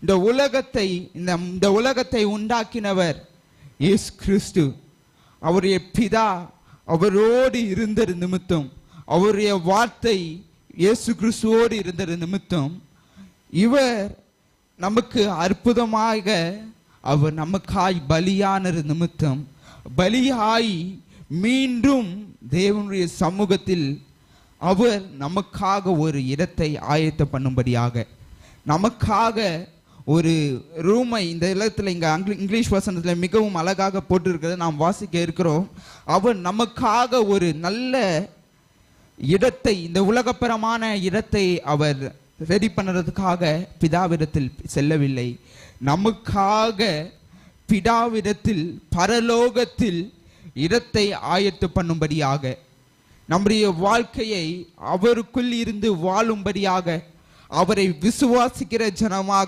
இந்த உலகத்தை உண்டாக்கினவர் இயேசு கிறிஸ்து. அவருடைய பிதா அவரோடு இருந்த நிமித்தம், அவருடைய வார்த்தை இயேசு கிறிஸ்துவோடு இருந்த நிமித்தம், இவர் நமக்கு அற்புதமாக அவர் நமக்காய் பலியான நிமித்தம், பலியாய் மீண்டும் தேவனுடைய சமூகத்தில் அவர் நமக்காக ஒரு இடத்தை ஆயத்த பண்ணும்படியாக, நமக்காக ஒரு ரூமை இந்த இடத்துல இங்கே இங்கிலீஷ் வசனத்தில் மிகவும் அழகாக போட்டிருக்கிறது நாம் வாசிக்க இருக்கிறோம். அவர் நமக்காக ஒரு நல்ல இடத்தை, இந்த உலகப்பரமான இடத்தை அவர் ரெடி பண்ணுறதுக்காக பிதாவிடத்தில் செல்லவில்லை, நமக்காக பிதாவிடத்தில் பரலோகத்தில் இடத்தை ஆயத்து பண்ணும்படியாக, நம்முடைய வாழ்க்கையை அவருக்குள் இருந்து வாழும்படியாக, அவரை விசுவாசிக்கிற ஜனமாக